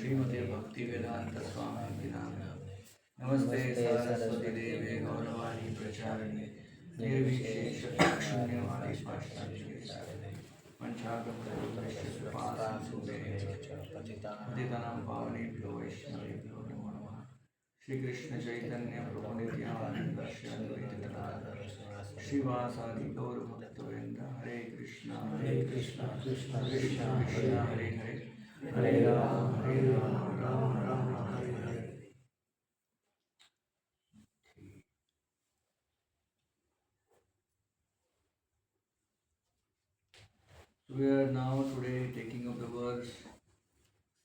Srimate Bhaktivedanta Swami Namane. Namaste Saraswati Deve Gauravani Pracharane Nirvishesha Shunyavadi Paschatya Sarane Panchagam Purveshya Kripasam Sundhe Patitanam Pavanebhyo Vaishnavebhyo Namo Namaha Shri Krishna Chaitanya Prabhu Nityananda Shri Advaita Gadadhar Srivasadi Gaur Bhaktavinda Hare Krishna Krishna Krishna Hare Hare Hare Ram Ram Ram Hare Hare. So we are now today taking up the verse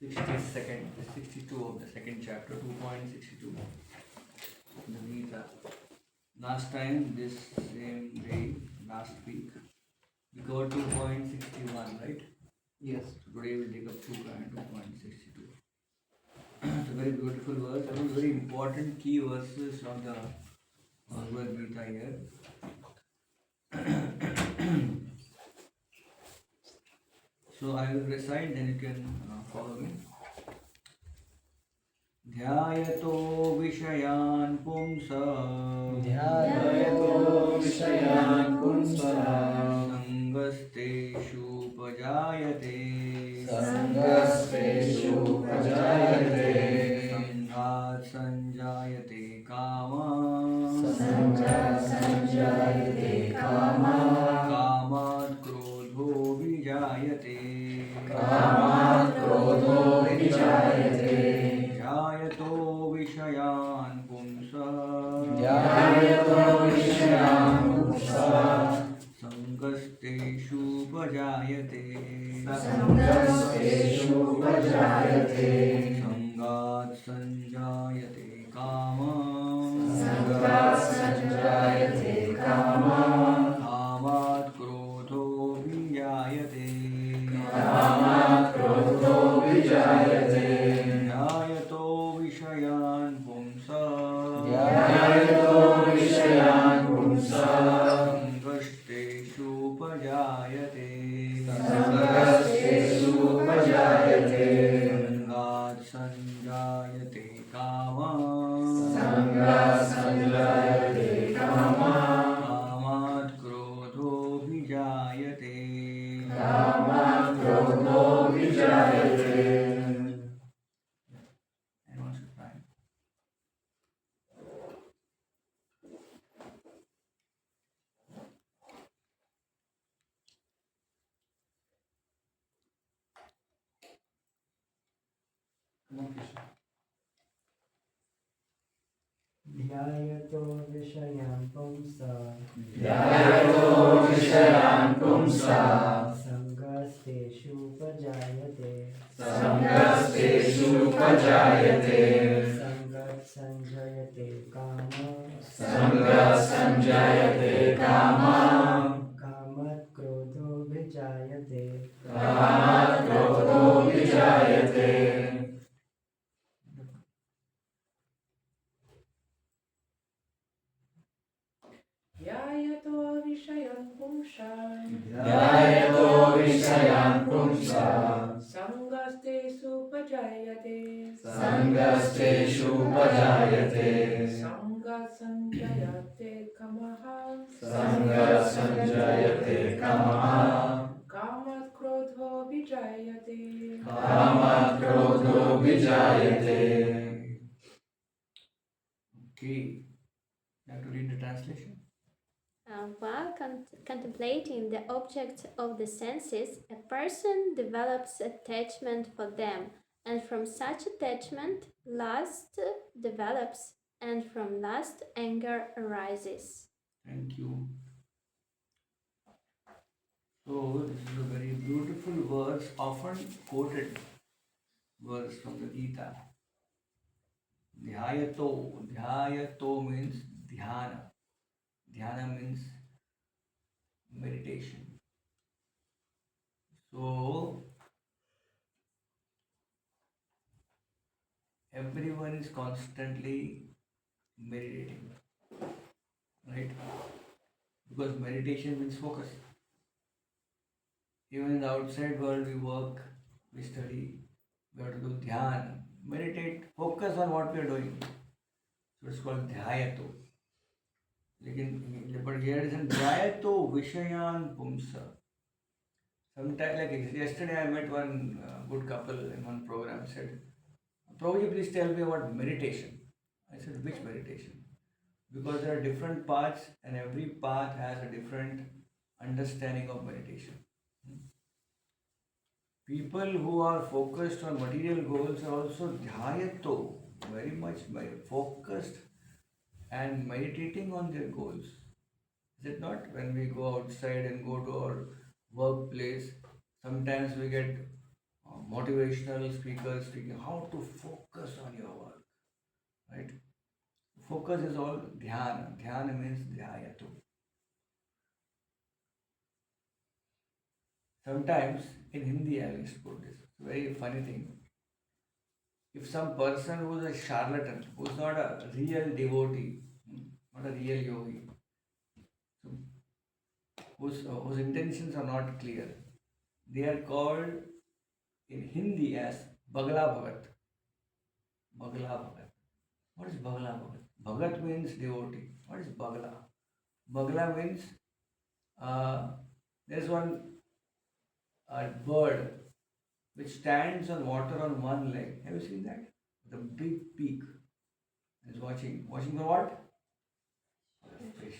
62nd, 62 of the second chapter, 2.62 of the Gita. Last time, this same day, last week, we got 2.61, right? Yes. So today we'll take up 2.62. It's a very beautiful verse. I mean, very important key verses from the Bhagavad-gita here. So I will recite, then you can follow me. ध्यायतो विषयान् पुंसः संगस्तेषुपजायते संघात् संजायते कामात् क्रोधो विजायते ध्यायतो विषयान् पुंसः संगस्तेषुपजायते संगात् संजायते कामात् क्रोधो विजायते ध्यायतो विषयान् पुंसः संगस्तेषुपजायते संगात् संजायते कामात् क्रोधो विजायते Anyone should try. Come on, Krishna. ध्यायतो विषयान् पुंसः संगस्तेषुपजायते संगात् संजायते कामात् क्रोधो विजायते ध्यायतो विषयान् पुंसः संगस्तेषुपजायते संगात् संजायते कामात् क्रोधो विजायते Okay. You have to read the translation. While contemplating the objects of the senses, a person develops attachment for them, and from such attachment, lust develops, and from lust, anger arises. Thank you. So, this is a very beautiful verse, often quoted verse from the Gita. Dhyayato means dhyana. Dhyana means meditation. So, everyone is constantly meditating, right? Because meditation means focus. Even in the outside world, we work, we study, We have to do dhyan, meditate, focus on what we are doing. So it's called dhyato. But here it is in dhyato vishayan pumsa. Sometime like yesterday, I met one good couple in one program. Said, Prabhuji, please tell me about meditation. I said, which meditation? Because there are different paths, and every path has a different understanding of meditation. People who are focused on material goals are also dhyato, very much focused and meditating on their goals. Is it not? When we go outside and go to our workplace, sometimes we get motivational speakers speaking how to focus on your work, right? Focus is all dhyana. Dhyana means dhyayatu. Sometimes in Hindi, I will put this very funny thing. If some person who is a charlatan, who is not a real devotee, not a real yogi, so whose intentions are not clear, they are called in Hindi as Bagla Bhagat. Bagla Bhagat. What is Bagla Bhagat? Bhagat means devotee. What is Bagla? Bagla means there's one bird which stands on water on one leg. Have you seen that? The big beak is watching. Watching for what? For a fish.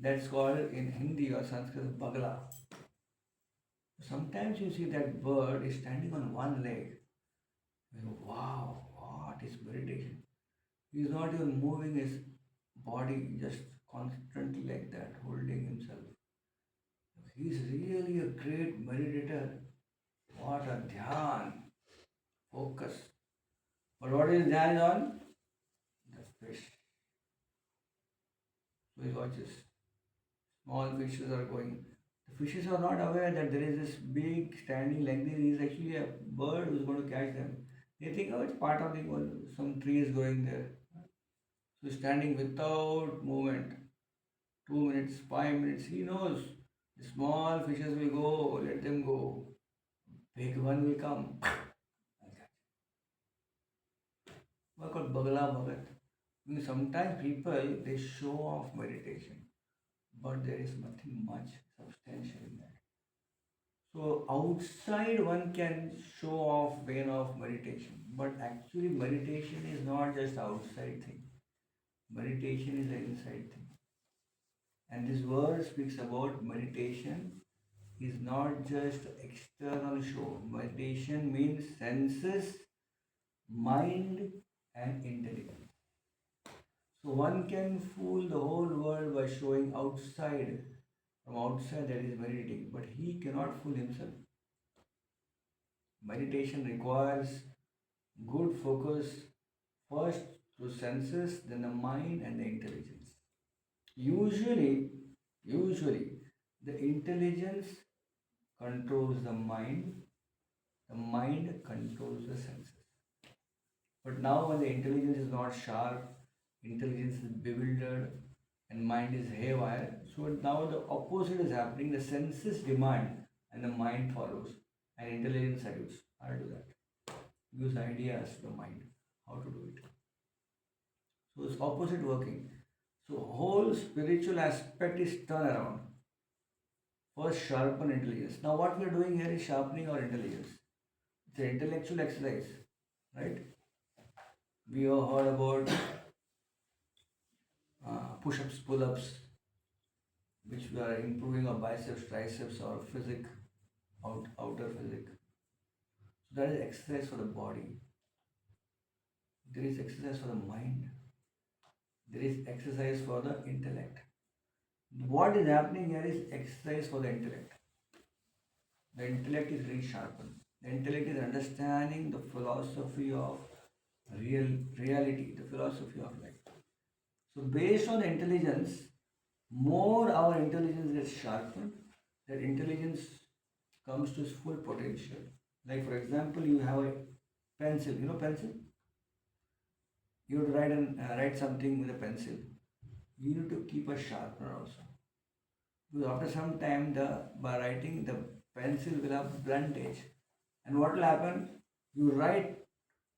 That's called in Hindi or Sanskrit Bagla. Sometimes you see that bird is standing on one leg. You go, wow, what is meditation? He is not even moving his body, just constantly like that, holding himself. He is really a great meditator. What a dhyan, focus. But what is dhyan on? The fish. So he watches. Small fishes are going. The fishes are not aware that there is this big standing like this. He is actually a bird who is going to catch them. They think, oh, it's part of the world. Some tree is going there. So standing without movement. 2 minutes, 5 minutes, he knows. The small fishes will go, let them go. Big one will come. What called Bagla Bhagat? Sometimes people they show off meditation, but there is nothing much substantial in that. So outside one can show off vein of meditation, but actually meditation is not just outside thing. Meditation is an inside thing. And this verse speaks about meditation is not just external show. Meditation means senses, mind, and intelligence. So one can fool the whole world by showing outside. From outside that is meditating, but he cannot fool himself. Meditation requires good focus first through senses, then the mind and the intelligence. Usually, the intelligence controls the mind controls the senses. But now, when the intelligence is not sharp, intelligence is bewildered, and mind is haywire, so now the opposite is happening. The senses demand, and the mind follows, and intelligence salutes. How to do that? Use ideas to the mind. How to do it? So it's opposite working. So whole spiritual aspect is turned around. First, sharpen intelligence. Now, what we are doing here is sharpening our intelligence. It's an intellectual exercise, right? We have heard about push-ups, pull-ups, which we are improving our biceps, triceps, or outer physique. So that is exercise for the body. There is exercise for the mind. There is exercise for the intellect. What is happening here is exercise for the intellect. The intellect is really sharpened. The intellect is understanding the philosophy of reality, the philosophy of life. So based on the intelligence, more our intelligence gets sharpened, that intelligence comes to its full potential. Like for example, you have a pencil. You know pencil? You have to write something with a pencil. You need to keep a sharpener also. Because after some time, by writing, the pencil will have blunt edge, And what will happen? You write,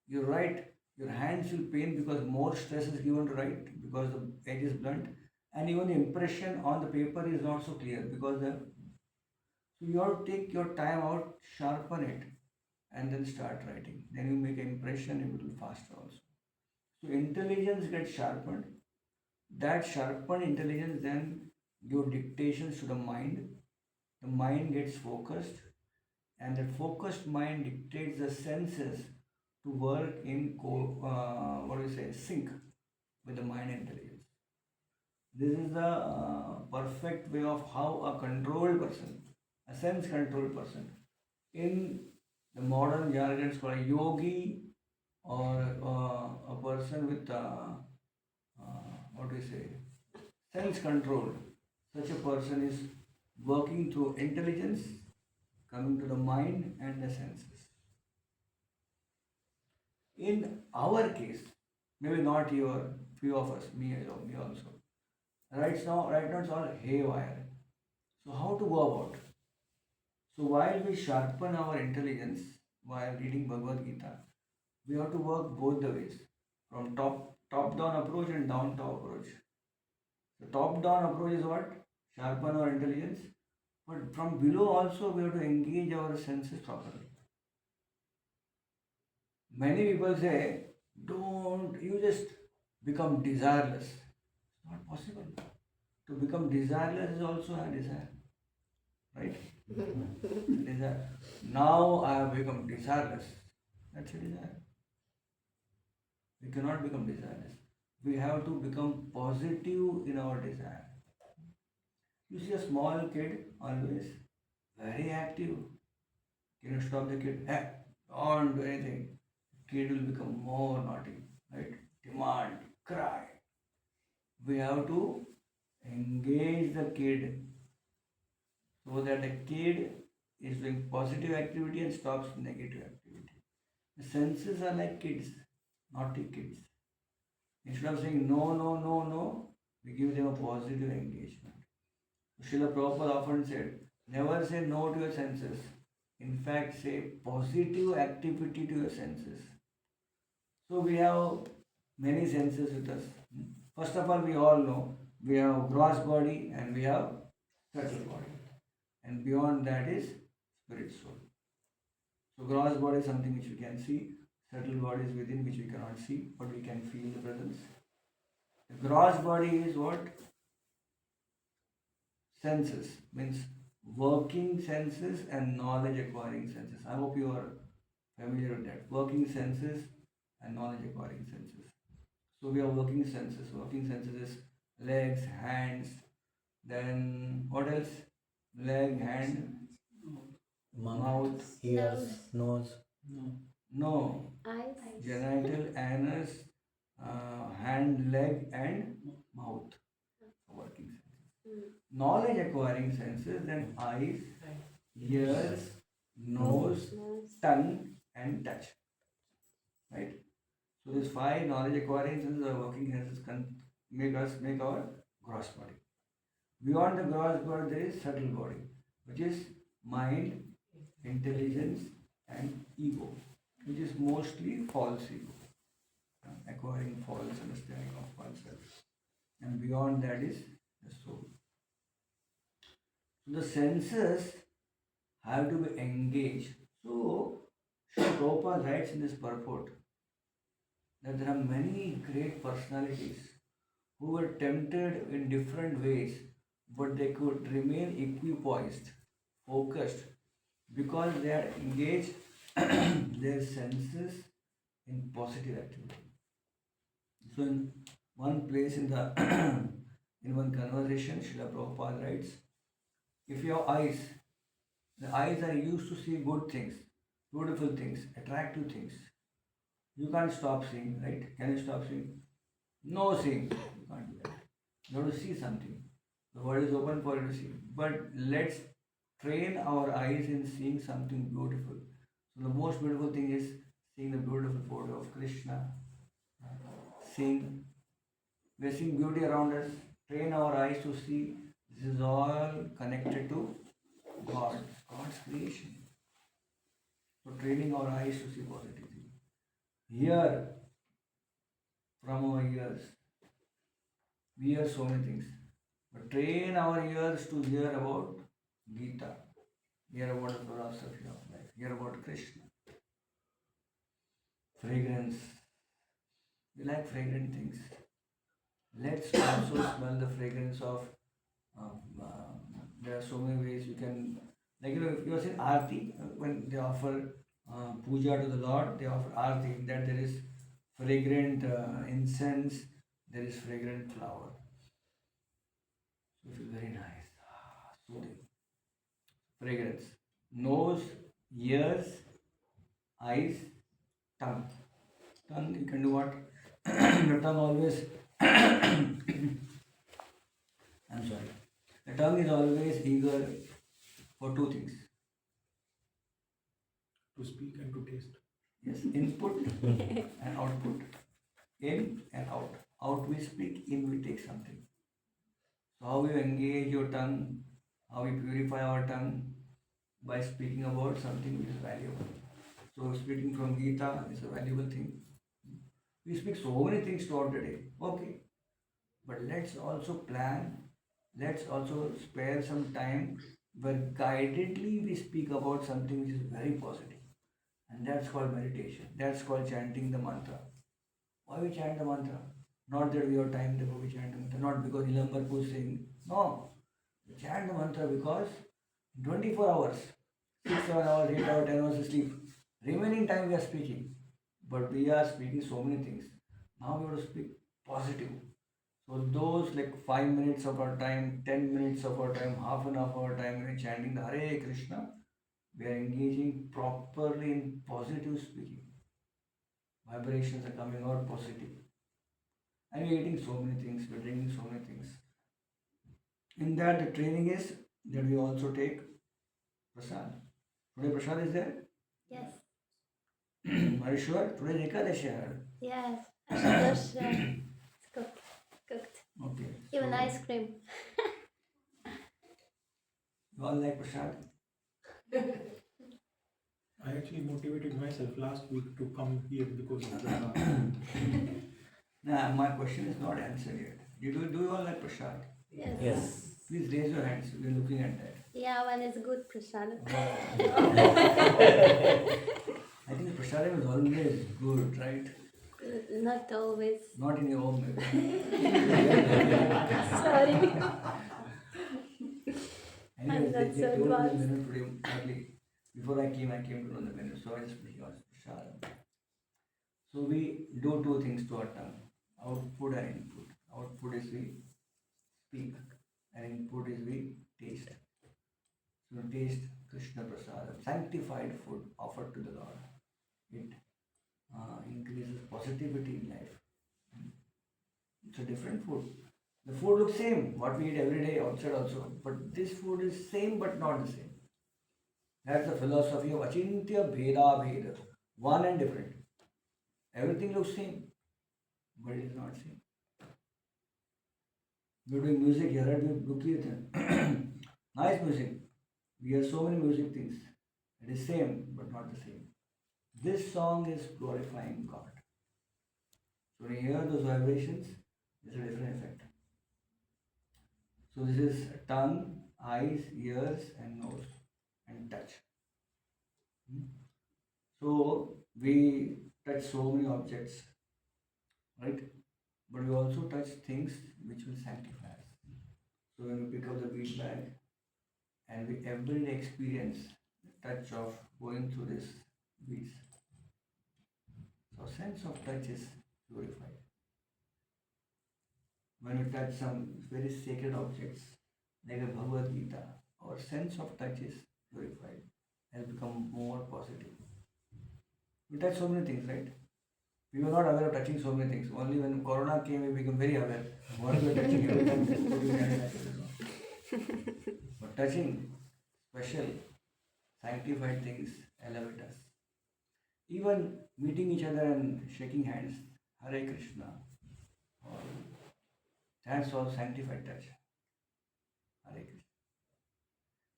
your hands will pain because more stress is given to write because the edge is blunt, and even the impression on the paper is not so clear because the so you have to take your time out, sharpen it, and then start writing. Then you make an impression a little faster also. So intelligence gets sharpened. That sharpened intelligence then give dictations to the mind. The mind gets focused, and that focused mind dictates the senses to work in what do you say, sync with the mind intelligence. This is the perfect way of how a controlled person, a sense controlled person, in the modern jargon it's called a yogi, or a person with what do you say, sense control. Such a person is working through intelligence, coming to the mind and the senses. In our case, maybe not your few of us, me also. Right now it's all haywire. So how to go about? So while we sharpen our intelligence while reading Bhagavad-gita, we have to work both the ways, from top down approach and down top approach. The top down approach is what? Sharpen our intelligence, but from below also we have to engage our senses properly. Many people say, don't you just become desireless. It's not possible. To become desireless is also a desire, right? Desire. Now I have become desireless. That's a desire. We cannot become desireless. We have to become positive in our desire. You see a small kid always very active. Can you stop the kid? Hey, don't do anything. Kid will become more naughty, right? Demand, cry. We have to engage the kid so that the kid is doing positive activity and stops negative activity. The senses are like kids, naughty kids. Instead of saying no, no, no, no, we give them a positive engagement. Srila Prabhupada often said, never say no to your senses. In fact, say positive activity to your senses. So we have many senses with us. First of all, we all know we have gross body and we have subtle body. And beyond that is spirit soul. So gross body is something which we can see. Subtle body is within which we cannot see, but we can feel the presence. The gross body is what? Senses, means working senses and knowledge acquiring senses. I hope you are familiar with that. Working senses and knowledge acquiring senses. So we have working senses. Working senses is legs, hands, then what else? Leg, hand, mouth, ears, nose. no, Eyes. genital, anus, hand, leg, and mouth. Working senses. Knowledge acquiring senses, then eyes, ears, nose, Nose. tongue, and touch. Right? So these five knowledge acquiring senses or working senses can make our gross body. Beyond the gross body, there is subtle body, which is mind, intelligence, and ego, which is mostly false ego, acquiring false understanding of oneself. And beyond that is the soul. So the senses have to be engaged. So Srila Prabhupada writes in this purport that there are many great personalities who were tempted in different ways, but they could remain equipoised, focused, because they are engaged their senses in positive activity. So in one place in the in one conversation, Srila Prabhupada writes, if your eyes, the eyes are used to see good things, beautiful things, attractive things. You can't stop seeing, right? Can you stop seeing? No seeing. You can't do that. You have to see something. The world is open for you to see. But let's train our eyes in seeing something beautiful. So the most beautiful thing is seeing the beautiful photo of Krishna. Seeing, we're seeing beauty around us. Train our eyes to see this is all connected to God, God's creation. So training our eyes to see positively. Hear from our ears. We hear so many things. But train our ears to hear about Gita, hear about the philosophy of life, hear about Krishna. Fragrance. We like fragrant things. Let's also smell the fragrance of. There are so many ways you can, like if you are saying Aarti, when they offer puja to the Lord, they offer Aarti. In that there is fragrant incense, there is fragrant flower. So it feels very nice, soothing. Fragrance. Nose, ears, eyes, tongue. Tongue, you can do what? The tongue always. I'm sorry. The tongue is always eager for two things. To speak and to taste. Yes, input and output. In and out. Out we speak, in we take something. So how you engage your tongue, how we purify our tongue by speaking about something which is valuable. So speaking from Gita is a valuable thing. We speak so many things throughout the day. Okay. But let's also plan, let's also spare some time where guidedly we speak about something which is very positive. And that's called meditation. That's called chanting the mantra. Why we chant the mantra? Not that we have time therefore we chant the mantra. Not because Ilambarpu is saying. No. We chant the mantra because 24 hours, 6, 7 hours, 8 hours, 10 hours of sleep. Remaining time we are speaking. But we are speaking so many things. Now we have to speak positive. So those like 5 minutes of our time, 10 minutes of our time, half an hour of our time, when we're chanting the Hare Krishna, we are engaging properly in positive speaking. Vibrations are coming out positive. And we're eating so many things, we're drinking so many things. In that, the training is that we also take prasad. Today prasad is there? Yes. Are you sure? Today is Ekadashi, I heard. Yes. Ashtadosha. It's cooked. Cooked. Okay. Even so ice cream. You all like prasad? I actually motivated myself last week to come here because of the. Nah, my question is not answered yet. Do you all like prasad? Yes. Yes. Please raise your hands. We're looking at that. Yeah, when it's good prasad. I think the prasadam is always good, right? Not always. Not in your home, maybe. Sorry. Anyways, not they so told me the advanced. menu today early. Before I came to know the menu. So I just got prasadam. So we do two things to our tongue. Output and input. Output is we speak and input is we taste. So taste Krishna prasadam, sanctified food offered to the Lord. It increases positivity in life. It's a different food. The food looks same, what we eat every day outside also. But this food is same but not the same. That's the philosophy of Achintya Bheda Bheda. One and different. Everything looks same, but it is not same. We're doing music here, right? We look at nice music. We hear so many music things. It is same, but not the same. This song is glorifying God. So when you hear those vibrations, there's a different effect. So this is tongue, eyes, ears, and nose, and touch. So we touch so many objects, right? But we also touch things which will sanctify us. So when we pick up the bead bag and we every day experience the touch of going through this beads. So sense of touch is purified. When we touch some very sacred objects like a Bhagavad-gita, our sense of touch is purified, has become more positive. We touch so many things, right? We were not aware of touching so many things. Only when Corona came, we became very aware. What we were touching every time, putting sanitizer. But touching special, sanctified things elevate us. Even meeting each other and shaking hands, Hare Krishna, or that's all sanctified touch. Hare Krishna.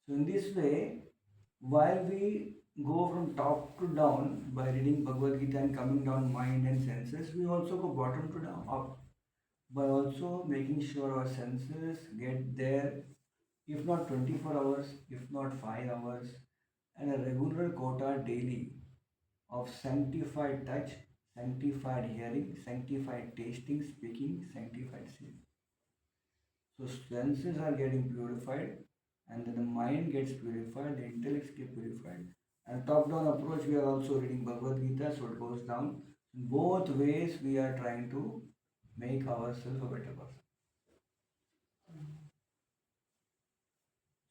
So in this way, while we go from top to down by reading Bhagavad-gita and coming down mind and senses, we also go bottom to down up by also making sure our senses get there, if not 24 hours, if not 5 hours, and a regular quota daily of sanctified touch, sanctified hearing, sanctified tasting, speaking, sanctified seeing. So senses are getting purified, and then the mind gets purified, the intellect gets purified. And top-down approach, we are also reading Bhagavad Gita, so it goes down. In both ways, we are trying to make ourselves a better person.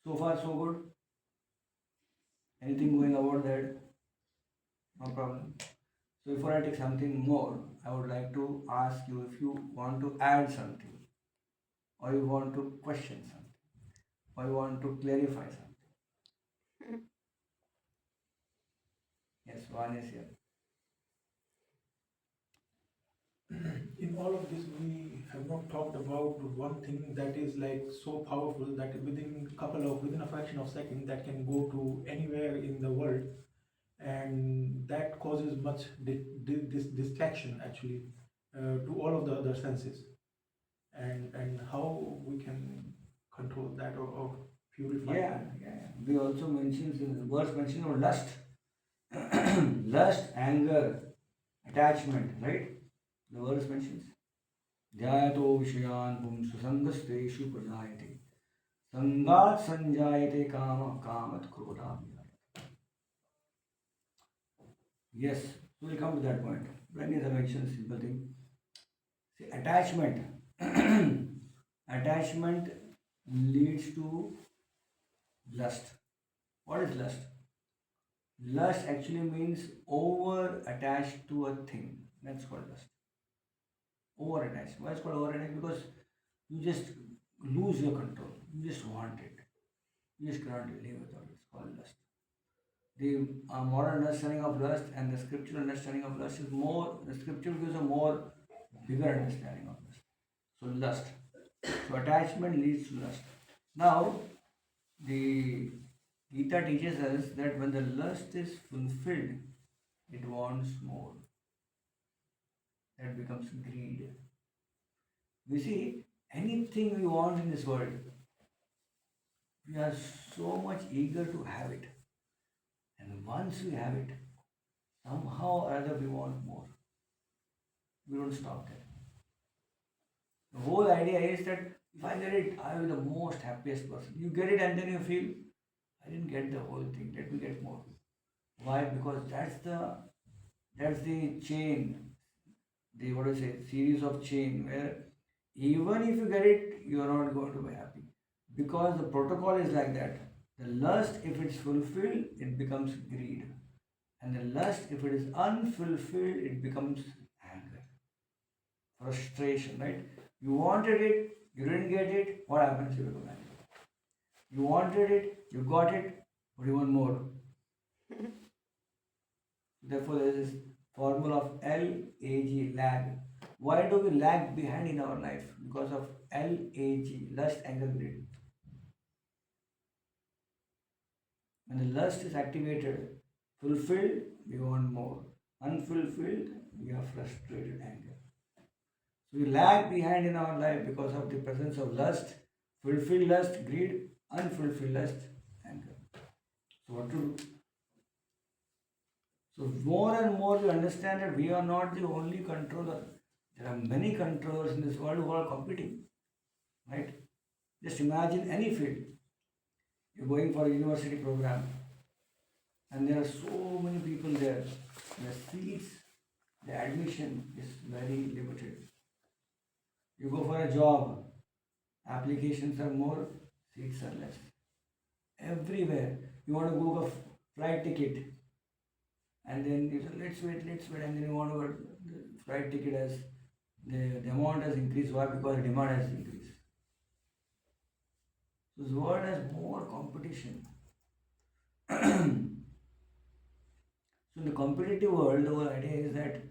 So far, so good. Anything going about that? No problem. So before I take something more, I would like to ask you if you want to add something, or you want to question something, or you want to clarify something. Yes, one is here. In all of this, we have not talked about one thing that is like so powerful that within a fraction of second that can go to anywhere in the world, and that causes much distraction actually to all of the other senses, and how we can control that or purify Yeah, them. yeah. We also mentioned in the verse mentioned about lust, lust, anger, attachment, right? The verse mentions. ध्यायतो विषयान् पुंसु संगस्तेषु प्रजायते संगात् संजायते काम Kamath क्रोधाभिजायते. Yes, so we'll come to that point. When is I mention simple thing? See, attachment. Attachment leads to lust. What is lust? Lust actually means over attached to a thing. That's called lust. Over attached. Why is it called over attached? Because you just lose your control. You just want it. You just cannot live without it. It's called lust. The modern understanding of lust and the scriptural understanding of lust is more, the scripture gives a more bigger understanding of lust. So lust. So attachment leads to lust. Now, the Gita teaches us that when the lust is fulfilled, it wants more. That becomes greed. We see anything we want in this world, we are so much eager to have it. And once we have it, somehow or other we want more. We don't stop there. The whole idea is that if I get it, I will be the most happiest person. You get it and then you feel, I didn't get the whole thing, let me get more. Why? Because that's the chain, the what do you say, series of chain where even if you get it, you are not going to be happy. Because the protocol is like that. The lust, if it's fulfilled, it becomes greed. And the lust, if it is unfulfilled, it becomes anger, frustration, right? You wanted it, you didn't get it, what happens? You become angry. You wanted it, you got it, but you want more. Therefore, there is this formula of LAG, lag. Why do we lag behind in our life? Because of LAG, lust, anger, greed. When the lust is activated, fulfilled, we want more. Unfulfilled, we are frustrated, anger. So we lag behind in our life because of the presence of lust, fulfilled lust, greed, unfulfilled lust, anger. So what to do? So more and more we understand that we are not the only controller. There are many controllers in this world who are competing. Right? Just imagine any field. You're going for a university program and there are so many people there. The seats, the admission is very limited. You go for a job, applications are more, seats are less. Everywhere. You want to book a flight ticket, and then you say, let's wait, and then you want to go, the flight ticket has, the amount has increased. Why? Because the demand has increased. So this world has more competition. So in the competitive world, the whole idea is that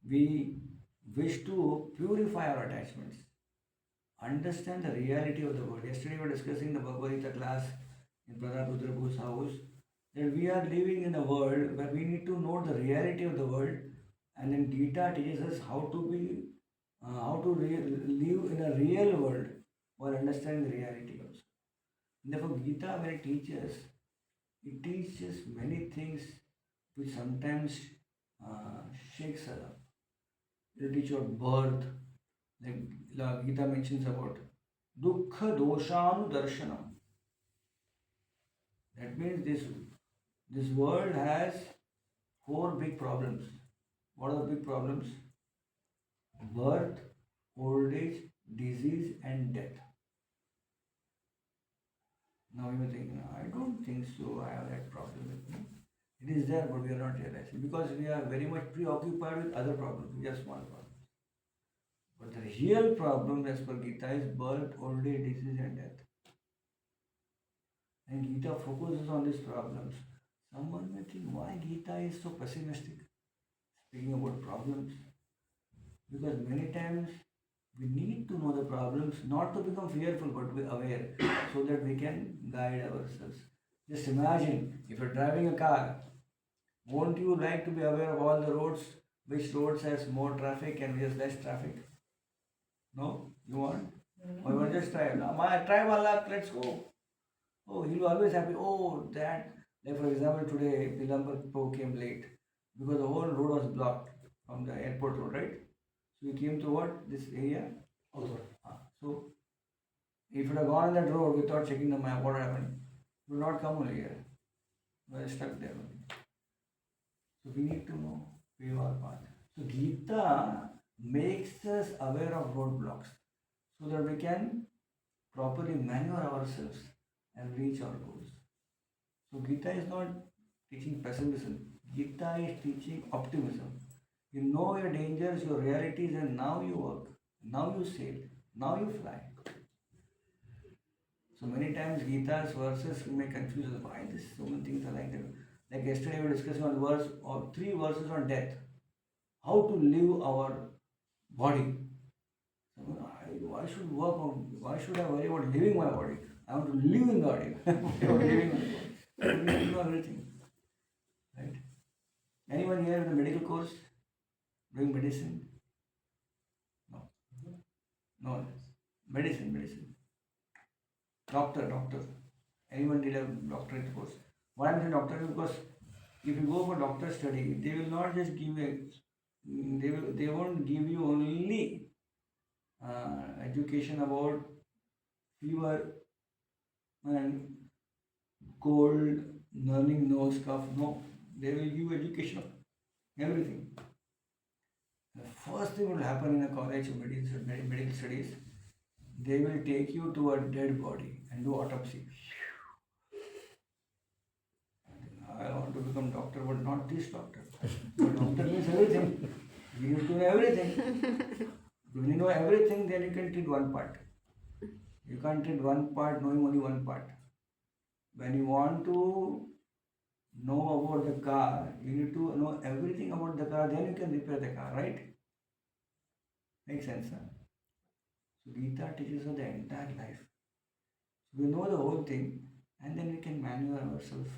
we wish to purify our attachments, understand the reality of the world. Yesterday we were discussing the Bhagavad-gita class in Brother Rudrapu's house, that we are living in a world where we need to know the reality of the world, and then Gita teaches us how to be, live in a real world while understanding the reality also. Therefore, Gita, when it teaches many things which sometimes shakes us up. It teaches about birth, like Gita mentions about dukkha doshanu darshanam. That means this world has four big problems. What are the big problems? Birth, old age, disease, and death. Now you think, I don't think so, I have that problem with me. It is there, but we are not realizing because we are very much preoccupied with other problems, just small problems. But the real problem, as per Gita, is birth, old age, disease, and death. And Gita focuses on these problems. Someone may think, why Gita is so pessimistic, speaking about problems? Because many times we need to know the problems, not to become fearful, but to be aware, so that we can guide ourselves. Just imagine if you're driving a car, won't you like to be aware of all the roads? Which roads has more traffic and which has less traffic? No? You want? Or you want to just try? Now, try one luck, let's go. Oh, he'll be always happy. Oh, that. Like for example, today Pilambar Pro came late because the whole road was blocked from the airport road, right? So we came to what? This area? So if it had gone on that road without checking the map, what happened? We would not come only here. We are stuck there only. So we need to know where our path. So Gita makes us aware of roadblocks so that we can properly maneuver ourselves and reach our goals. So Gita is not teaching pessimism. Gita is teaching optimism. You know your dangers, your realities, and now you work. Now you sail. Now you fly. So many times Gita's verses may confuse us. Why this so many things are like that? Like yesterday we were discussing on verse or three verses on death. How to live our body. So, why should work on? Why should I worry about living my body? I want to live in the body. Living my body. We need to know everything, right? Anyone here with a medical course doing medicine? No. No. Medicine. Doctor. Anyone did a doctorate course? Why I'm saying doctor? Because if you go for doctor study, they will not just give they won't give you only education about fever and cold, running nose, cough. No, they will give you education of everything. The first thing will happen in a college of medical studies, they will take you to a dead body and do autopsy. I want to become doctor, but not this doctor. But doctor means everything. You need to know everything. When you know everything, then you can treat one part. You can't treat one part knowing only one part. When you want to know about the car, you need to know everything about the car, then you can repair the car, right? Makes sense, huh? So Gita teaches us the entire life. We know the whole thing, and then we can maneuver ourselves.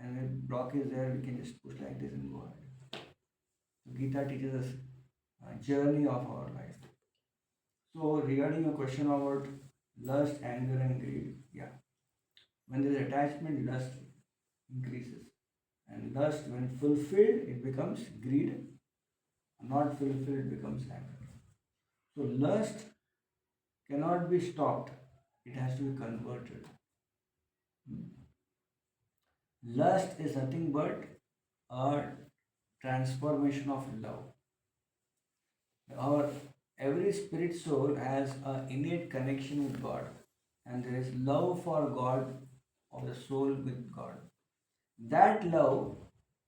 And when block is there, we can just push like this and go ahead. So Gita teaches us a journey of our life. So regarding your question about lust, anger, and greed, yeah. When there is attachment, lust increases. And lust, when fulfilled, it becomes greed. Not fulfilled, it becomes anger. So lust cannot be stopped. It has to be converted. Lust is nothing but a transformation of love. Our every spirit soul has an innate connection with God, and there is love for God of the soul with God. That love,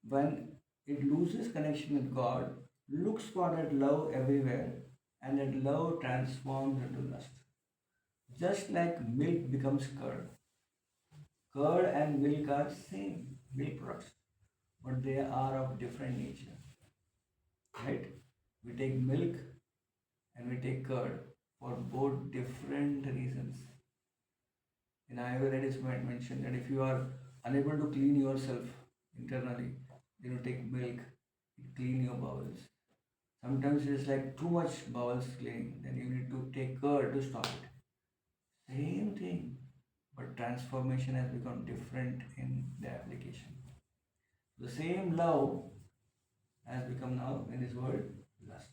when it loses connection with God, looks for that love everywhere, and that love transforms into lust. Just like milk becomes curd. Curd and milk are same milk products, but they are of different nature. Right? We take milk and we take curd for both different reasons. In Ayurveda, it is mentioned that if you are unable to clean yourself internally, then you take milk, you clean your bowels. Sometimes it's like too much bowels cleaning, then you need to take curd to stop it. Same thing, but transformation has become different in the application. The same love has become now in this world lust.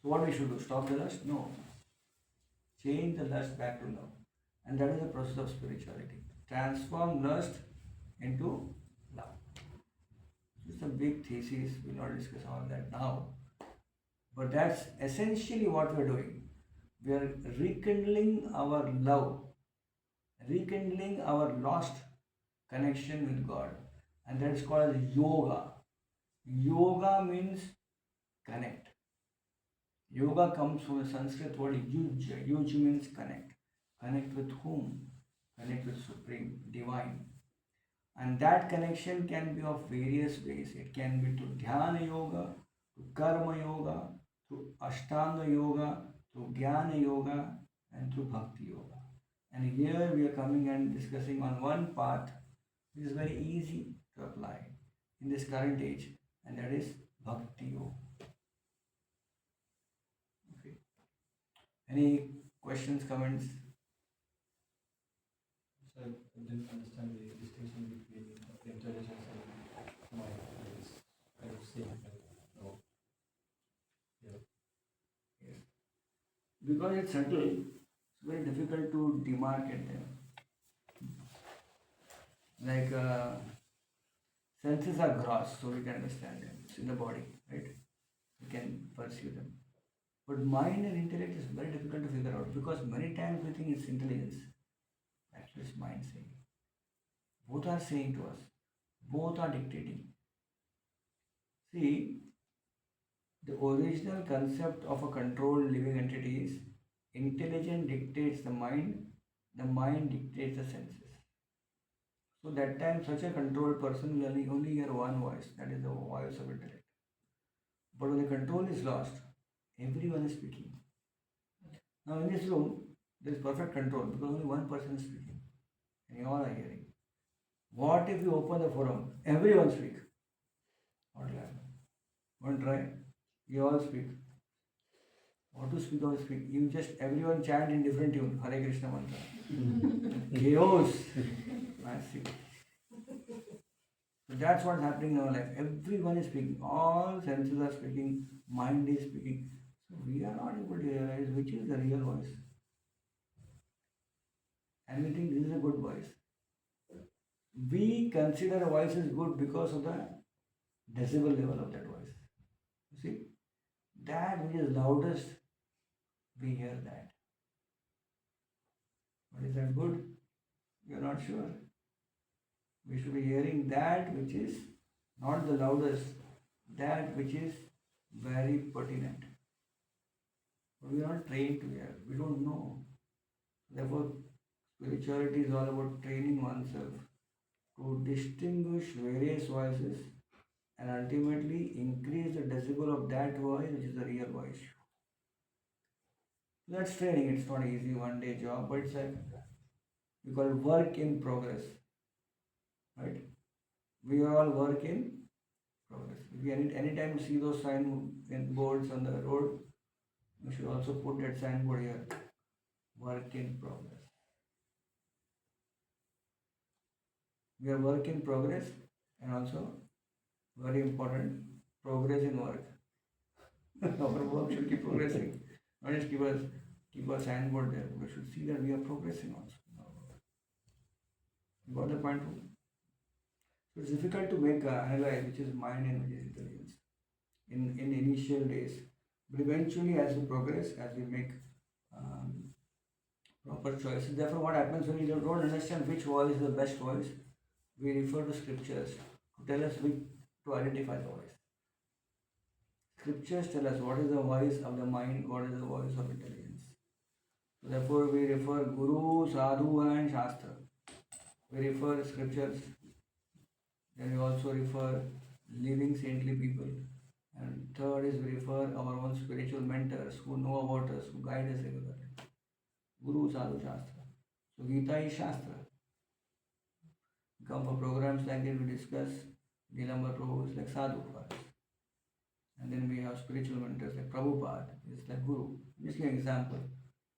So what we should do? Stop the lust? No. Change the lust back to love. And that is the process of spirituality. Transform lust into love. It's a big thesis. We'll not discuss all that now. But that's essentially what we're doing. We are rekindling our love, rekindling our lost connection with God. And that is called as yoga. Yoga means connect. Yoga comes from the Sanskrit word yuj. Yuj means connect. Connect with whom? Connect with Supreme, Divine. And that connection can be of various ways. It can be to Dhyana Yoga, to Karma Yoga, to Ashtanga Yoga, to Jnana Yoga, and to Bhakti Yoga. And here we are coming and discussing on one path which is very easy to apply in this current age, and that is Bhakti Yoga. Okay. Any questions, comments? So I didn't understand the distinction between intelligence and mind. It's kind of same. No. Yeah. Yes. Because it's subtle, it's very difficult to demarcate them. Like senses are gross, so we can understand them. It's in the body, right? We can pursue them. But mind and intellect is very difficult to figure out because many times we think it's intelligence. Actually, it's mind saying. Both are saying to us. Both are dictating. See, the original concept of a controlled living entity is intelligence dictates the mind dictates the senses. So that time such a controlled person will only hear one voice, that is the voice of intellect. But when the control is lost, everyone is speaking. Now in this room, there is perfect control because only one person is speaking and you all are hearing. What if you open the forum? Everyone speak. What will happen? One try. You all speak. What to speak or speak? You just everyone chant in different tune. Hare Krishna mantra. Chaos. Massive. So that's what's happening in our life. Everyone is speaking. All senses are speaking. Mind is speaking. So we are not able to realize which is the real voice. And we think this is a good voice. We consider a voice is good because of the decibel level of that voice. You see? That which is loudest, we hear that. But is that good? We are not sure. We should be hearing that which is not the loudest, that which is very pertinent. But we are not trained to hear. We don't know. Therefore, spirituality is all about training oneself to distinguish various voices and ultimately increase the decibel of that voice which is the real voice. That's training. It's not easy one day job, but it's like we call it work in progress. Right? We are all work in progress. If you anytime you see those sign boards on the road, you should also put that signboard here. Work in progress. We are work in progress and also very important progress in work. Our work should keep progressing. Not just keep a signboard there. We should see that we are progressing also. You got the point? So it's difficult to make analyze which is mind and which is intelligence in initial days. But eventually as we progress, as we make proper choices, therefore what happens when you don't understand which voice is the best voice, we refer to scriptures to tell us which to identify the voice. Scriptures tell us what is the voice of the mind, what is the voice of intelligence. So therefore we refer Guru, Sadhu and Shastra. We refer scriptures. Then we also refer living saintly people. And third is we refer our own spiritual mentors who know about us, who guide us regularly. Guru, Sadhu, Shastra. So Gita is Shastra. come for programs like this, we discuss. Nilambar Prabhu is like sadhu for us. And then we have spiritual mentors like Prabhupada, is like Guru. Just an example.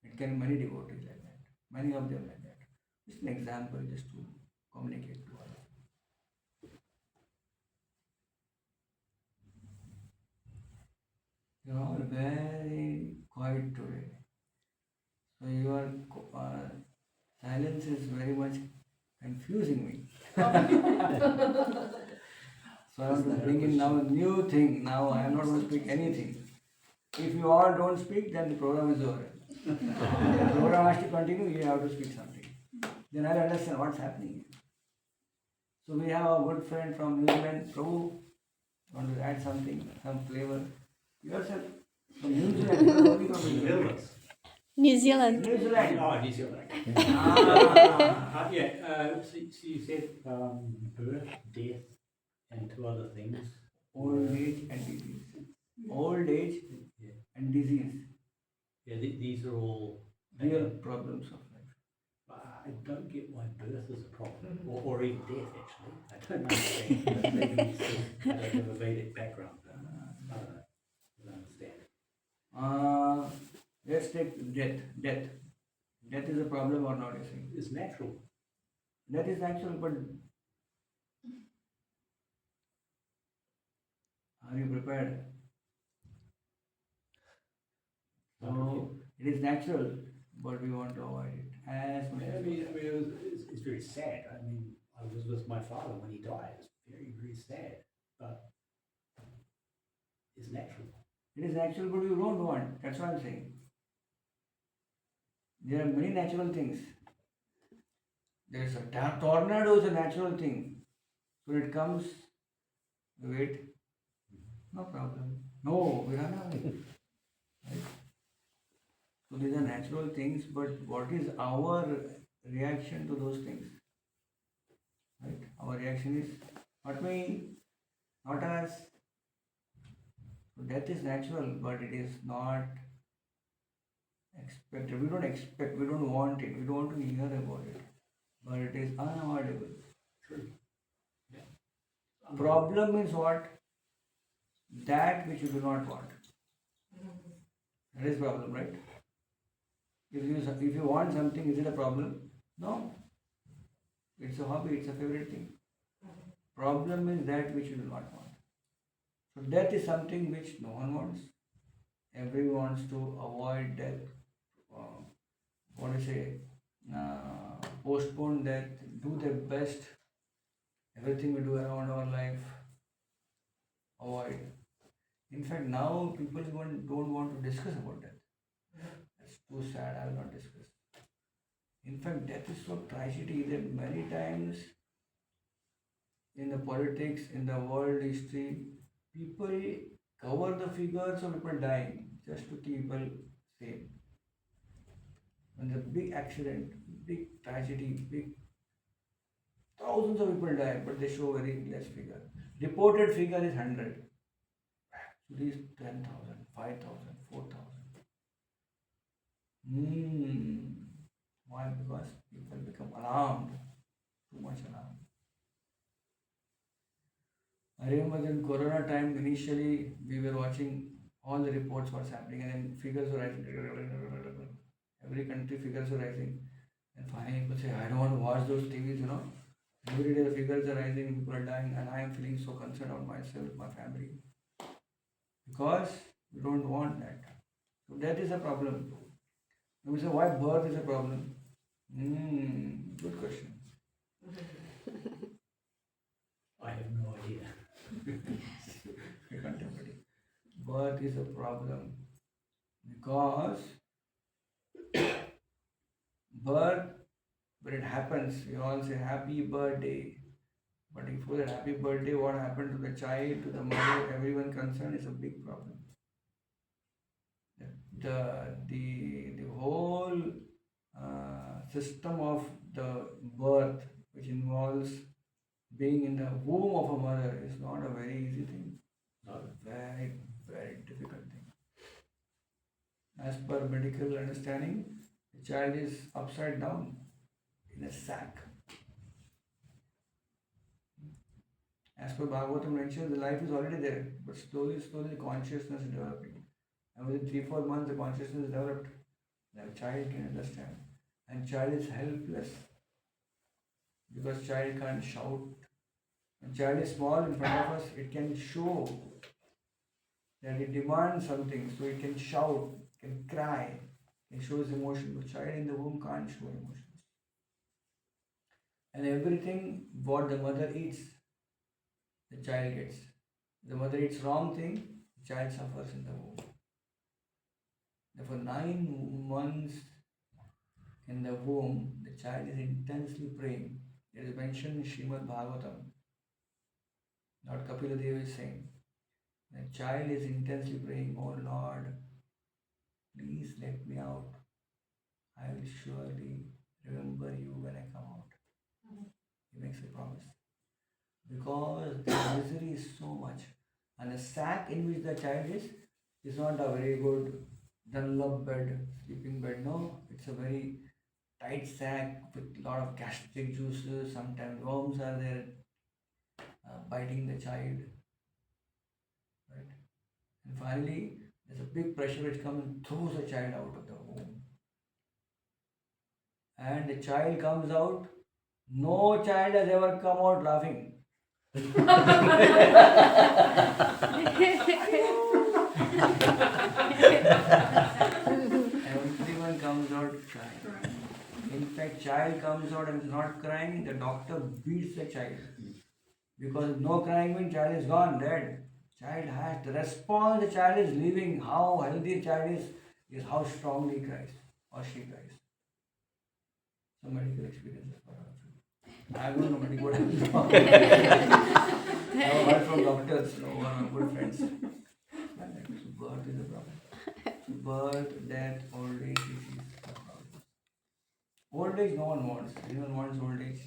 It can be many devotees like that. Many of them like that. Just an example just to communicate to others. You are all very quiet today. So your silence is very much confusing me. So I want to bring in now a new thing. Now I am not going to speak anything. If you all don't speak, then the program is over. The program has to continue, you have to speak something. Then I'll understand what's happening. So we have a good friend from New Zealand, Prabhu. Want to add something, some flavor? Yourself from New Zealand, you are only from New Zealand. New Zealand. New Zealand. Oh, New Zealand. So you said birth, death, and two other things. Old age and disease. Old age Yeah, and disease. yeah. These are all. Real problems of life. I don't get why birth is a problem, or even death. Actually, I don't understand. But maybe it's just, I don't have a Vedic background. I don't know. I don't understand. Let's take death. Death. Death is a problem or not, you see? It's natural. That is natural, but are you prepared? So it is natural, but we want to avoid it as much as possible. It's very sad. I mean, I was with my father when he died. It's very, very sad, but it's natural. It is natural, but you don't want. That's what I'm saying. There are many natural things. There is a tornado is a natural thing. So it comes, we wait, no problem. No, we run away. Right? So these are natural things, but what is our reaction to those things? Right? Our reaction is not me, not us. So death is natural, but it is not expected. We don't expect, we don't want it, we don't want to hear about it. But it is unavoidable. True. Problem is what? That which you do not want. That is problem, right? If you want something, is it a problem? No. It's a hobby, it's a favorite thing. Problem is that which you do not want. So death is something which no one wants. Everyone wants to avoid death. What do you say? Postpone death, do their best. Everything we do around our life, avoid. In fact, now people even don't want to discuss about death. That's too sad, I will not discuss. In fact, death is so tragedy that many times in the politics, in the world history, people cover the figures of people dying just to keep people safe. When the big accident, big tragedy, big thousands of people die, but they show very less figure. Reported figure is 100. Actually, is 10,000, 5,000, 4,000. Why? Because people become alarmed, too much alarmed. I remember in Corona time, initially we were watching all the reports what's happening, and then figures were rising. Every country figures were rising. And finally people say, I don't want to watch those TVs, Every day the figures are rising, people are dying, and I am feeling so concerned about myself, my family. Because we don't want that. So death is a problem. And we say, why birth is a problem? Good question. I have no idea. Very contemporary. Birth is a problem because birth, when it happens, we all say happy birthday. But before that happy birthday, what happened to the child, to the mother, everyone concerned is a big problem. The whole system of the birth, which involves being in the womb of a mother, is not a very easy thing. No. Very, very difficult thing. As per medical understanding, the child is upside down in a sack. As per Bhagavatam mentioned, the life is already there, but slowly, slowly the consciousness is developing. And within 3-4 months, the consciousness is developed. The child can understand. And child is helpless because child can't shout. When child is small in front of us, it can show that it demands something, so it can shout, can cry, can show its emotion. But child in the womb can't show emotions. And everything what the mother eats, the child gets. The mother eats wrong thing, the child suffers in the womb. Therefore, 9 months in the womb, the child is intensely praying. It is mentioned in Srimad Bhagavatam. Lord Kapila Deva is saying, the child is intensely praying, oh Lord, please let me out. I will surely remember you when I come out. He makes a promise. Because the misery is so much. And the sack in which the child is not a very good Dunlop bed, sleeping bed. No, it's a very tight sack with a lot of gastric juices. Sometimes worms are there biting the child. Right? And finally, there's a big pressure which comes and throws the child out of the womb. And the child comes out. No child has ever come out laughing. Everyone comes out crying. In fact, child comes out and is not crying, the doctor beats the child. Because no crying means child is gone, dead. Child has the response, the child is living. How healthy the child is how strongly he cries or she cries. Some medical experiences for us. I don't know medical what I have heard from doctors, one of my good friends. Birth is a problem. Birth, death, old age, this is a problem. Old age no one wants. Anyone wants old age?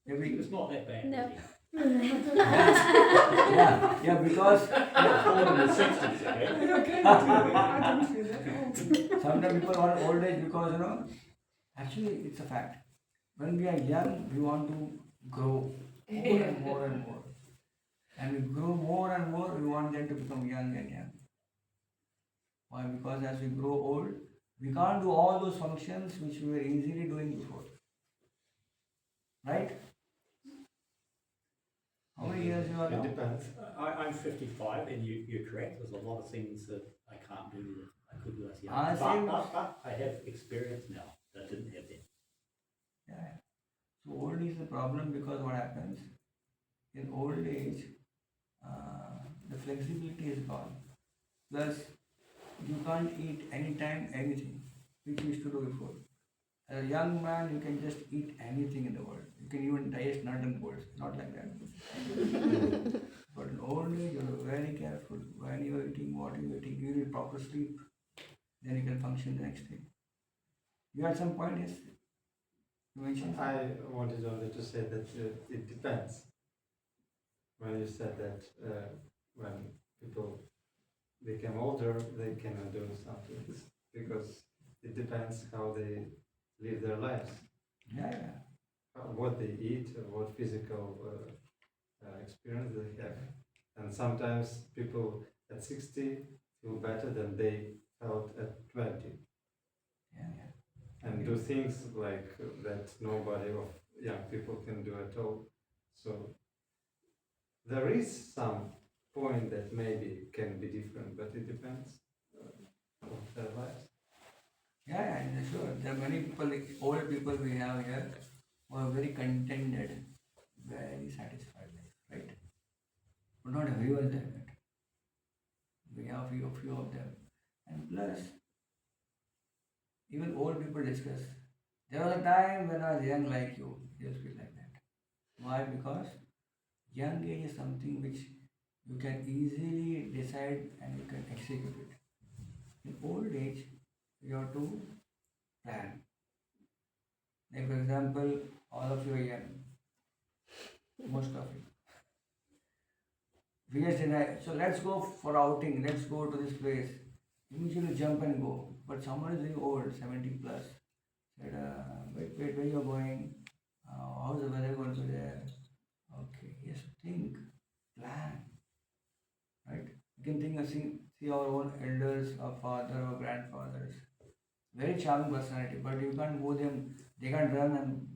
Maybe It's not that bad. No. really. yeah, because Born in the 60s, okay? Okay, I don't feel that. sometimes people want old age because actually it's a fact. When we are young, we want to grow more and more and more. And we grow more and more, we want them to become young and young. Why? Because as we grow old, we can't do all those functions which we were easily doing before. Right? How many years you are It now? depends. I'm 55, and you're correct. There's a lot of things that I can't do that I could do as young. Same. But I have experience now that I didn't have then. Yeah. So old age is the problem because what happens in old age, the flexibility is gone. Plus, you can't eat anytime anything, which you used to do before. As a young man, you can just eat anything in the world. You can even digest nuts and bolts. Not like that. But in old age, you are very careful when you are eating, what you are eating. You need proper sleep. Then you can function the next day. You had some point, yes? You mentioned. I wanted only to say that it depends. When you said that when people become older, they cannot do something because it depends how they live their lives, Yeah. what they eat, what physical experience they have, and sometimes people at 60 feel better than they felt at 20. Yeah. And do things like that nobody of young people can do at all. So there is some point that maybe can be different, but it depends on their lives. Yeah, sure. There are many people, like old people we have here, who are very contented, very satisfied life, right? But not everyone like that. We have few of them. And plus, even old people discuss. There was a time when I was young like you. They will feel like that. Why? Because young age is something which you can easily decide and you can execute it. In old age, you have to plan. Like for example, all of you are young. Most of you. We just deny. So let's go for outing. Let's go to this place. Immediately jump and go. But someone is very old, 70 plus. Said, wait, where you are going? How's the weather going to be there? Okay, yes, think, plan, right? You can think and see our own elders, our father, our grandfathers. Very charming personality, but you can't go them, they can't run and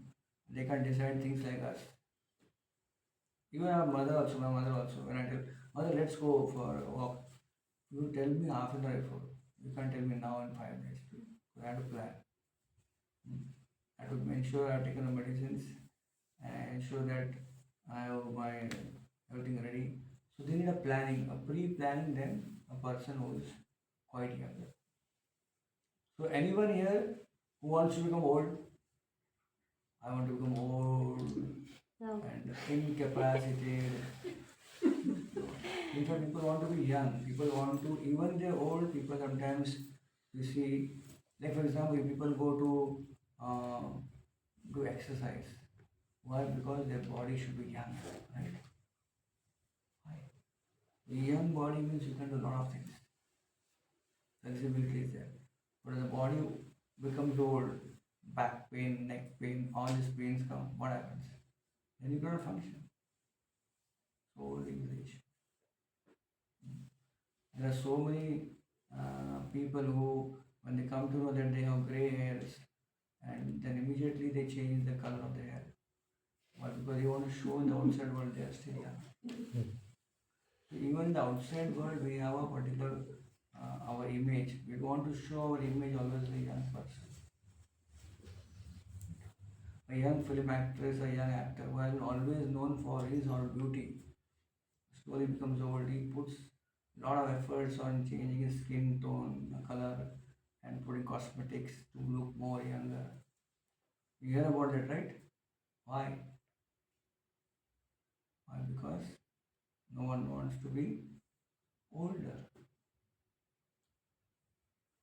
they can't decide things like us. Even our mother also, my mother also, when I tell, mother, let's go for a walk, you tell me half an hour before. You can't tell me now in 5 minutes. I have to plan. I have to make sure I have taken the medicines and ensure that I have my everything ready. So they need a planning, a pre-planning than a person who is quite younger. So anyone here who wants to become old, I want to become old No. and incapacitated. In fact, people want to be young. People want to, even the old people sometimes you see, like for example, if people go to do exercise. Why? Because their body should be young, right? Why? A young body means you can do a lot of things. Flexibility is there. But as the body becomes old, back pain, neck pain, all these pains come, what happens? Then you cannot function. So old age. There are so many people who, when they come to know that they have gray hairs, and then immediately they change the color of their hair. Why? Because they want to show in the outside world they are still young. So even in the outside world, we have a particular our image. We want to show our image always a young person. A young film actress, a young actor who has been always known for his or her beauty, slowly becomes old. He puts a lot of efforts on changing his skin tone, color, and putting cosmetics to look more younger. You hear about that, right? Why? Why? Because no one wants to be older.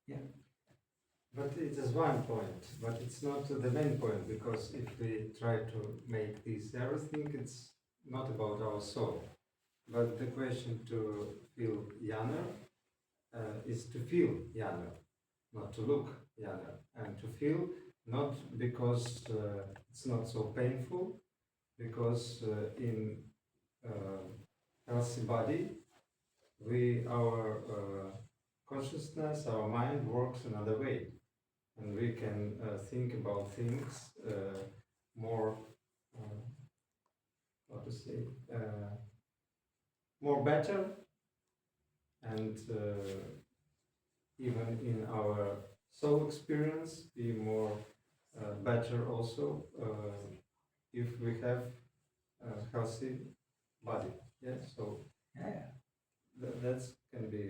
Yeah. But it is one point, but it's not the main point, because if we try to make this everything, it's not about our soul. But the question to feel younger is to feel younger, not to look younger, and to feel not because it's not so painful, because in healthy body, our consciousness, our mind works another way, and we can think about things more, how to say, more better, and even in our soul experience, be more better also if we have a healthy body. Yeah, so Yeah. that can be.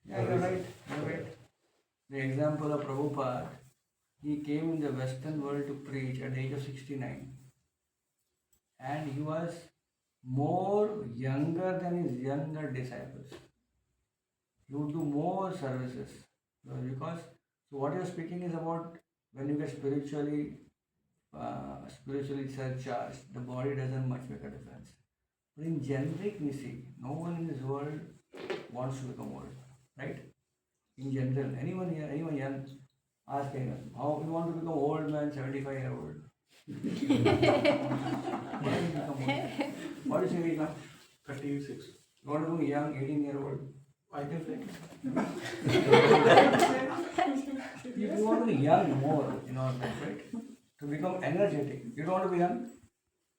Yeah, you're right. You're right. The example of Prabhupada, he came in the Western world to preach at the age of 69. And he was more younger than his younger disciples. He would do more services. Because, so what you're speaking is about when you get spiritually surcharged, the body doesn't much make a difference. But in generic, we see, no one in this world wants to become old, right? In general, anyone here, anyone young, ask anyone, how you want to become old man, 75-year-old? Why do you become old? What is your age now? 36. You want to become young, 18-year-old? I can take it. You want to be young more in our life, right? To become energetic. You don't want to be young?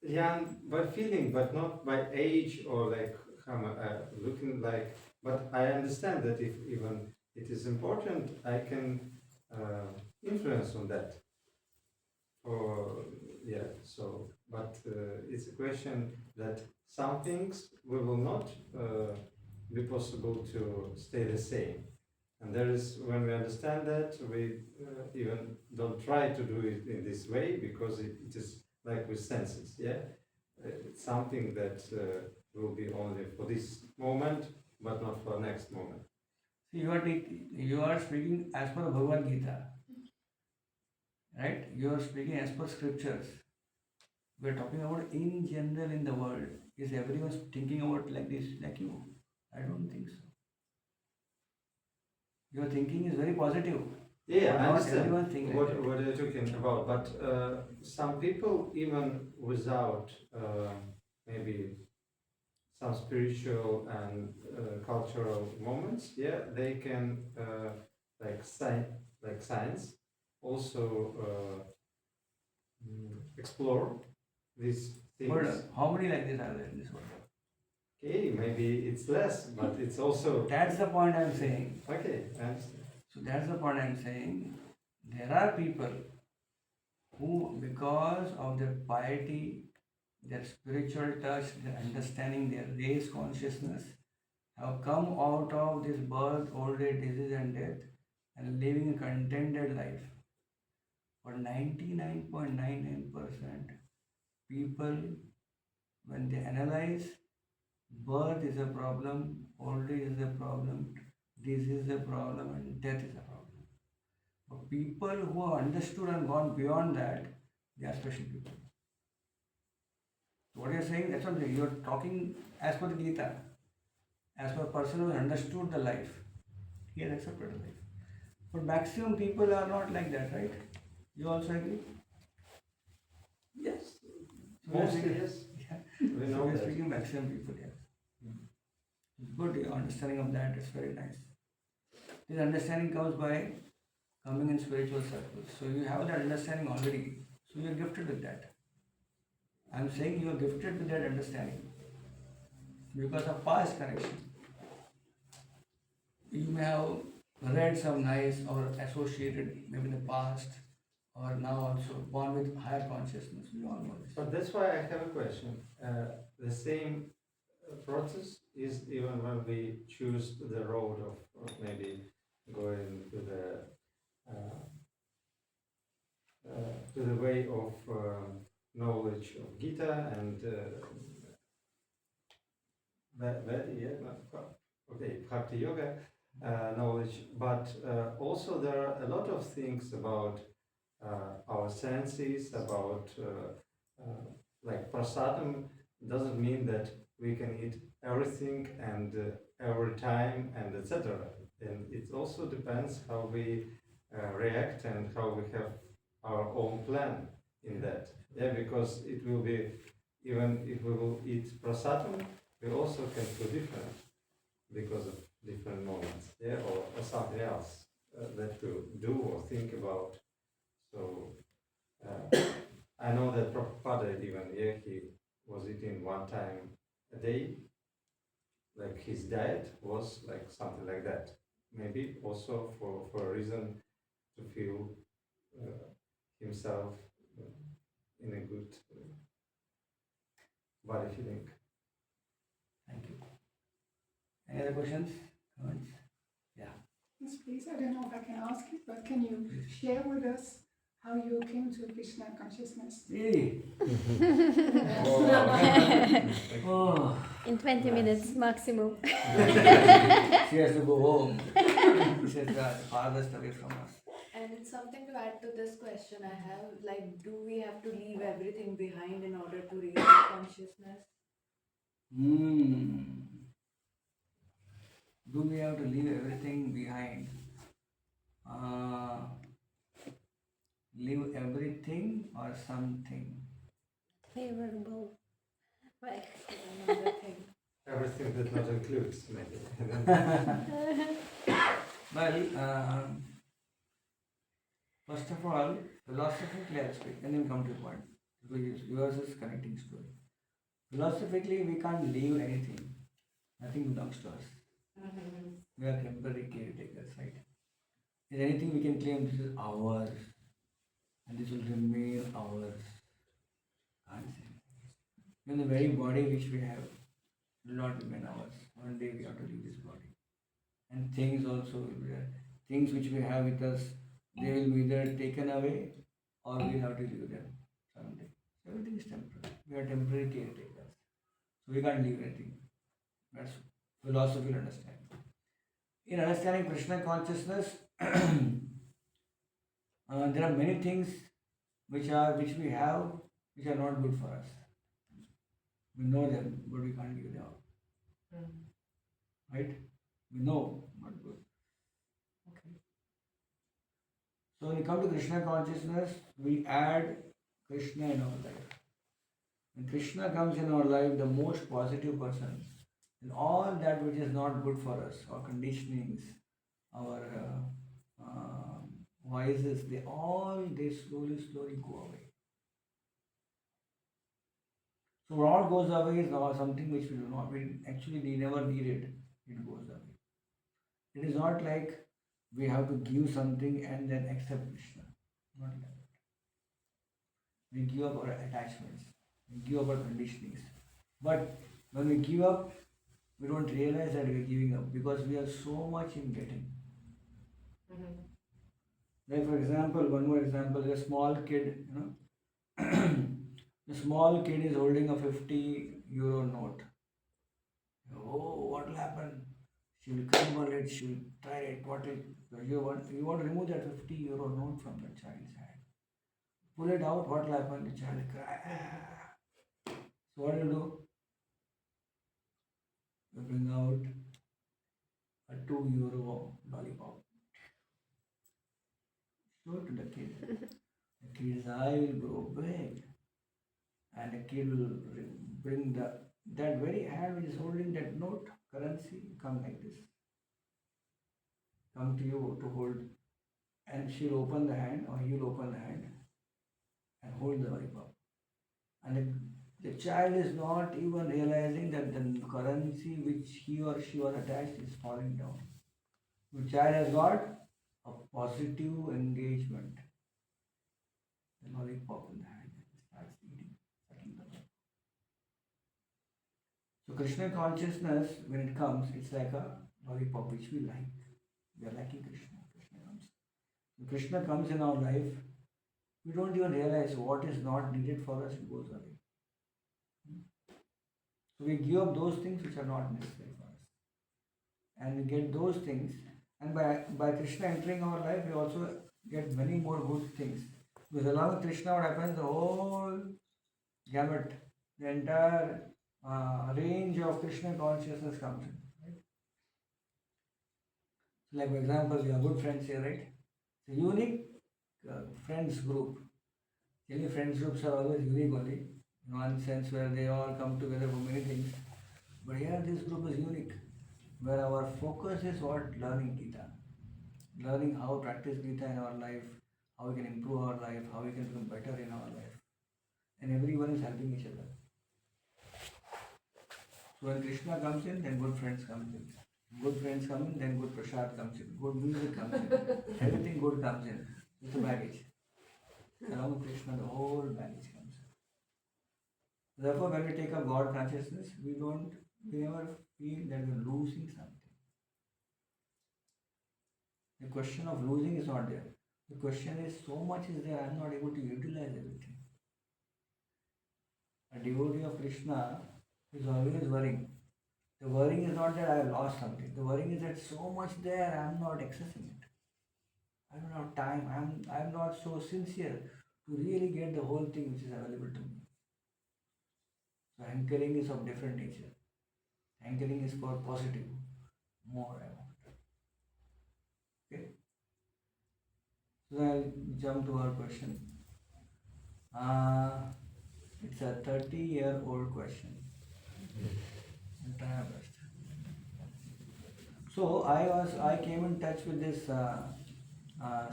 Young by feeling, but not by age or like looking like. But I understand that if even it is important, I can influence on that. Or yeah, so but it's a question that some things we will not be possible to stay the same. And there is, when we understand that, we even don't try to do it in this way, because it is like with senses, yeah? It's something that will be only for this moment, but not for next moment. See, you are speaking as per Bhagavad-gita, right? You are speaking as per scriptures. We are talking about in general in the world. Is everyone thinking about like this, like you? I don't think so. Your thinking is very positive. Yeah, But I not understand everyone thinks like that. what you're talking about, but some people, even without maybe some spiritual and cultural moments, yeah, they can like science also explore these But things. how many like this are there in this world? Okay, maybe it's less, but it's also That's the point I'm saying. okay. I understand. So that's the point I'm saying. There are people who, because of their piety, their spiritual touch, their understanding, their race consciousness, have come out of this birth, old age, disease, and death and living a contented life. For 99.99% people, when they analyze, birth is a problem, old age is a problem, disease is a problem, and death is a problem. But people who have understood and gone beyond that, they are special people. So what you're saying, that's what I'm saying. You're talking as per the Gita, as per a person who has understood the life. He has accepted the life. But maximum people are not like that, right? You also agree? Yes, So we are mostly saying- yes. Yeah. We So know we are that. speaking maximum people, yes. It's good, your understanding of that is very nice. This understanding comes by coming in spiritual circles. So you have that understanding already. So you are gifted with that. I'm saying you are gifted with that understanding because of past connection. You may have read some nice or associated maybe in the past or now also born with higher consciousness. We all know this. But that's why I have a question. The same process is even when we choose the road of maybe going to the way of knowledge of Gita and okay, Bhakti Yoga knowledge, but also there are a lot of things about our senses, about like prasadam doesn't mean that we can eat everything and every time and etc. And it also depends how we react and how we have our own plan in that. Yeah, because it will be, even if we will eat prasadam, we also can feel different because of different moments, yeah, or something else that we do or think about. So I know that Prabhupada even, yeah, he was eating one time a day, like his diet was like something like that. Maybe also for a reason to feel himself in a good body feeling. Thank you. Any other questions? Comments? Yes, please. I don't know if I can ask it, but can you share with us how you came to Krishna consciousness? Really? In Oh. 20 minutes maximum. She has to go home. This is the farthest away from us. And something to add to this question I have, like, do we have to leave everything behind in order to reach our consciousness? Do we have to leave everything behind? Leave everything or something? Favorable. Right. Another thing. Everything that not includes maybe. Well, first of all, philosophically I'll speak and then come to the point. Because yours is connecting story. Philosophically, we can't leave anything. Nothing belongs to us. We are temporary caretakers, right? Is anything we can claim this is ours and this will remain ours? Can't say. Even the very body which we have will not remain ours. One day we have to leave this body. And things also will be there. Things which we have with us, they will be either taken away or we have to leave them someday. So everything is temporary. We are temporary caretakers. So we can't leave anything. That's philosophical understanding. In understanding Krishna consciousness, there are many things which we have which are not good for us. We know them, but we can't give them up. Right? We know, not good. Okay. So when we come to Krishna consciousness, we add Krishna in our life. When Krishna comes in our life, the most positive person, and all that which is not good for us, our conditionings, our vices, they slowly go away. So what all goes away is not something which we do not, we never need it. It goes away. It is not like we have to give something and then accept Krishna. Not like that. We give up our attachments, we give up our conditionings. But when we give up, we don't realize that we are giving up because we are so much in getting. Like for example, one more example, a small kid, the small kid is holding a 50 euro note. Oh, what will happen? She will crumble it, she will try it, you want to remove that 50 euro note from the child's hand. Pull it out, what will happen? The child will cry. So what do you do? You bring out a 2 euro lollipop. Show it to the kid. The kid's eye will grow big. And the kid will bring that very hand which is holding that note, currency, come like this. Come to you to hold. And she'll open the hand or he'll open the hand and hold the lollipop. And the child is not even realizing that the currency which he or she was attached is falling down. The child has got a positive engagement. The lollipop in the hand starts eating, sucking the lollipop. So Krishna consciousness, when it comes, it's like a lollipop which we like. We are liking Krishna. Krishna comes. When Krishna comes in our life, we don't even realize what is not needed for us, it goes away. So we give up those things which are not necessary for us. And we get those things. And by Krishna entering our life, we also get many more good things. Because along with Krishna, what happens? The whole gamut, the entire range of Krishna consciousness comes in. Right? So like for example, we are good friends here, right? It's a unique friends group. Really, friends groups are always unique only, in one sense where they all come together for many things. But here this group is unique, where our focus is what? Learning Gita. Learning how to practice Gita in our life, how we can improve our life, how we can become better in our life. And everyone is helping each other. So when Krishna comes in, then good friends comes in. Good friends come in, then good prasad comes in. Good music comes in. Everything good comes in. It's a baggage. Along with Krishna, the whole baggage comes in. Therefore, when we take up God consciousness, we never feel that we're losing something. The question of losing is not there. The question is, so much is there, I'm not able to utilize everything. A devotee of Krishna is always worrying. The worrying is not that I have lost something. The worrying is that so much there, I'm not accessing it. I don't have time. I'm not so sincere to really get the whole thing which is available to me. So hankering is of different nature. Hankering is for positive. More I want. Okay. So I'll jump to our question. It's a 30-year-old question. I'll try my best. So I came in touch with this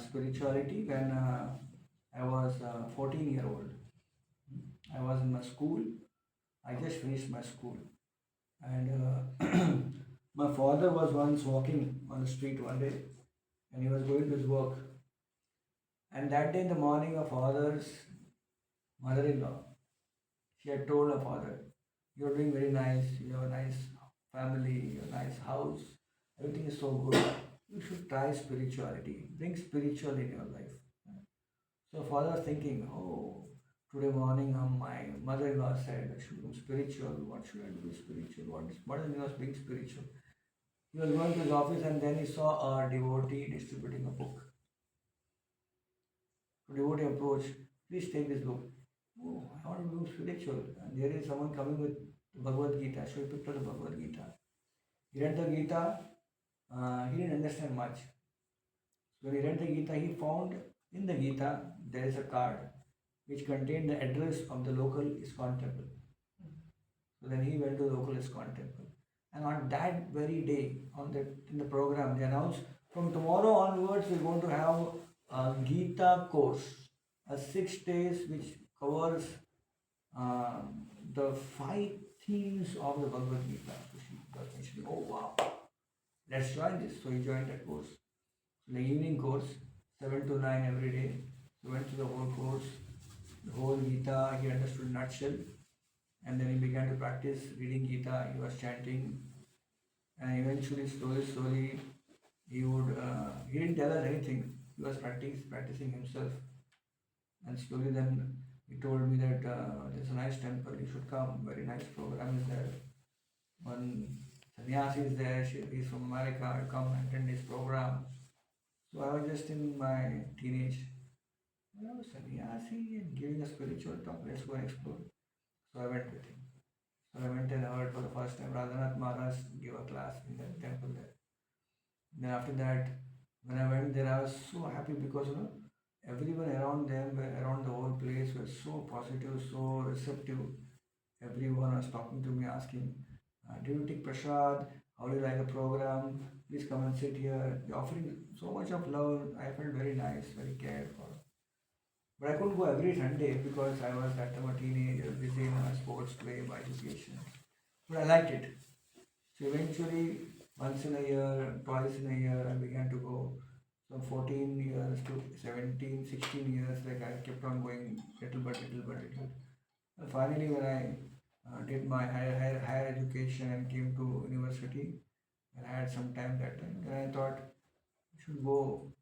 spirituality when I was 14-year-old. I was in my school. I just finished my school, and my father was once walking on the street one day, and he was going to his work. And that day in the morning, my father's mother-in-law, she had told her father, "You're doing very nice. You have a nice family, you have a nice house. Everything is so good. You should try spirituality. Bring spiritual in your life." So father was thinking, "Oh, today morning my mother-in-law said I should do spiritual. What should I do spiritual? What is the meaning of being spiritual?" He was going to his office and then he saw a devotee distributing a book. So devotee approached, "Please take this book." "Oh, I want to do spiritual." And there is someone coming with Bhagavad-gita. So he picked up the Bhagavad-gita. He read the Gita. He didn't understand much. So when he read the Gita, he found in the Gita there is a card which contained the address of the local ISKCON temple. So then he went to the local ISKCON temple. And on that very day, in the program, they announced from tomorrow onwards we're going to have a Gita course, a 6 days which covers uh, the 5 themes of the Bhagavad-gita. So she was mentioning, oh wow, let's join this. So he joined that course. So the evening course, 7 to 9 every day. So went through the whole course, the whole Gita, he understood in a nutshell. And then he began to practice reading Gita, he was chanting. And eventually, slowly, he would, he didn't tell us anything. He was practicing himself. And slowly then he told me that there's a nice temple, you should come, very nice program is there. One sannyasi is there, he's from America, I'll come and attend his program. So I was just in my teenage, sannyasi and giving a spiritual talk, let's go and explore. So I went with him. So I went and heard for the first time Radhanath Maharaj give a class in the temple there. Then after that, when I went there, I was so happy because everyone around them, around the whole place, was so positive, so receptive. Everyone was talking to me, asking, "Do you take prasad? How do you like the program? Please come and sit here." They're offering so much of love. I felt very nice, very cared for. But I couldn't go every Sunday because I was at time a teenager, busy in my sports play, my education. But I liked it. So eventually, once in a year, twice in a year, I began to go. From 14 years to 17, 16 years, like I kept on going little by little. And finally, when I did my higher education and came to university, and I had some time that time, then I thought I should go,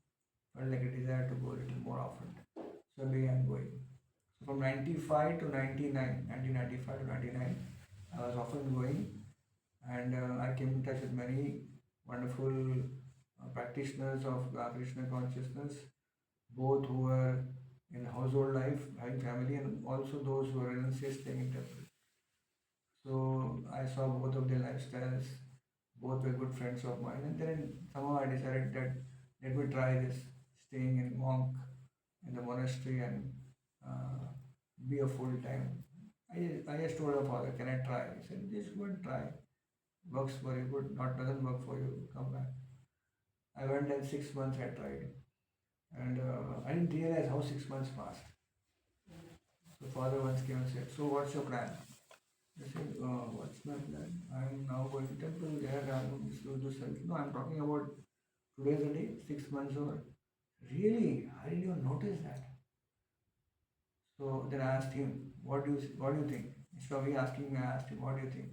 felt like a desire to go a little more often. So I began going. So from 95 to 99, 1995 to 99, I was often going, and I came in touch with many wonderful practitioners of Krishna consciousness, both who were in household life, having family, and also those who were renunciates staying in temple. So I saw both of their lifestyles. Both were good friends of mine, and then somehow I decided that let me try this, staying in monk in the monastery and be a full time. I just told my father, can I try? He said, just go and try. Works for you, good. Not doesn't work for you, come back. I went and 6 months I tried, and I didn't realize how 6 months passed. So father once came and said, so what's your plan? I said, what's my plan? I'm now going to temple there. I'm going to do self. No, I'm talking about today's the day, 6 months over. Really, I didn't even notice that. So then I asked him, what do you think? Instead of he asking me, I asked him, what do you think?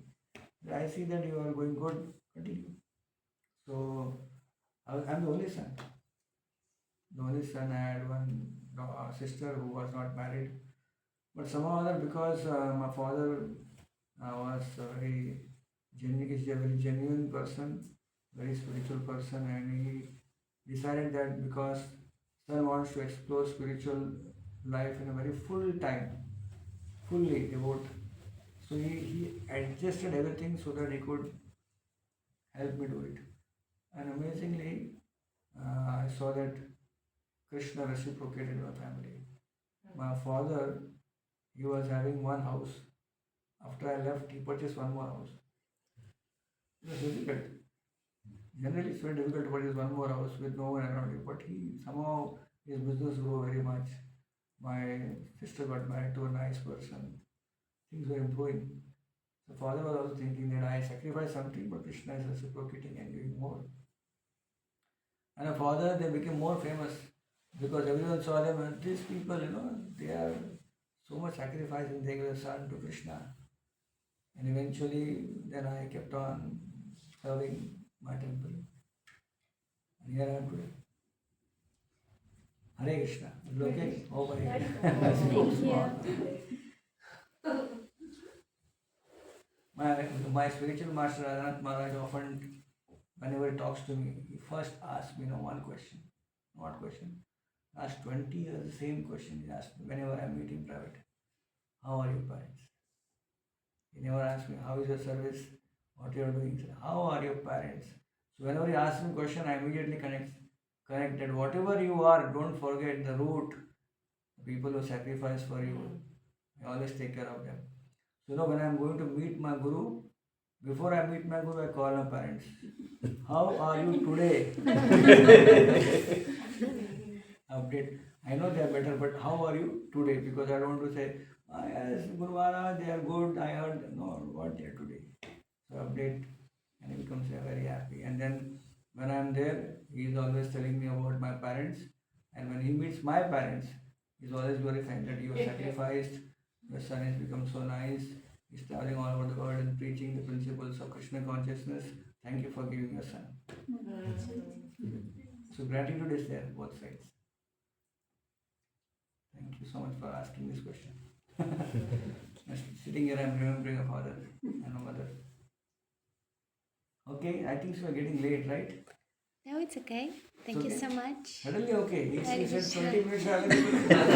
I see that you are going good, continue. So I'm the only son. The only son, I had one sister who was not married. But somehow or other, because my father was a very genuine person, very spiritual person, and he decided that because son wants to explore spiritual life in a very full time, fully devote. So he adjusted everything so that he could help me do it. And amazingly, I saw that Krishna reciprocated my family. My father, he was having one house. After I left, he purchased one more house. It was difficult. Generally, it's very difficult to purchase one more house with no one around you. But he somehow his business grew very much. My sister got married to a nice person. Things were improving. The father was also thinking that I sacrificed something, but Krishna is reciprocating and giving more. And a father, they became more famous because everyone saw them and these people, they are so much sacrificing, they gave a son to Krishna. And eventually, then I kept on serving my temple. And here I am today. Hare Krishna. Is it okay? Oh, Hare Krishna. My spiritual master Radhanath Maharaj often, whenever he talks to me, he first asks me one question. What question? Last 20 years, the same question he asked me whenever I meet in private. How are your parents? He never asked me, how is your service? What you are doing? He said, how are your parents? So whenever he asks me a question, I immediately connect that whatever you are, don't forget the root. people who sacrifice for you, I always take care of them. So, when I'm going to meet my Guru, before I meet my Guru, I call my parents. How are you today? Update. I know they are better, but how are you today? Because I don't want to say, yes, Guru Maharaj, they are good, I heard. No, what they are today. So update, and he becomes very happy. And then when I'm there, he is always telling me about my parents. And when he meets my parents, he's always glorifying that you have sacrificed, your son has become so nice, he's traveling all over the world and preaching the principles of Krishna consciousness. Thank you for giving your son. So gratitude is there, both sides. Thank you so much for asking this question. Sitting here, I'm remembering a father and a mother. Okay, I think so. We're getting late, right? No, it's okay. Thank you okay. so much. Suddenly, okay. He Hare said Krishna. 20 minutes available.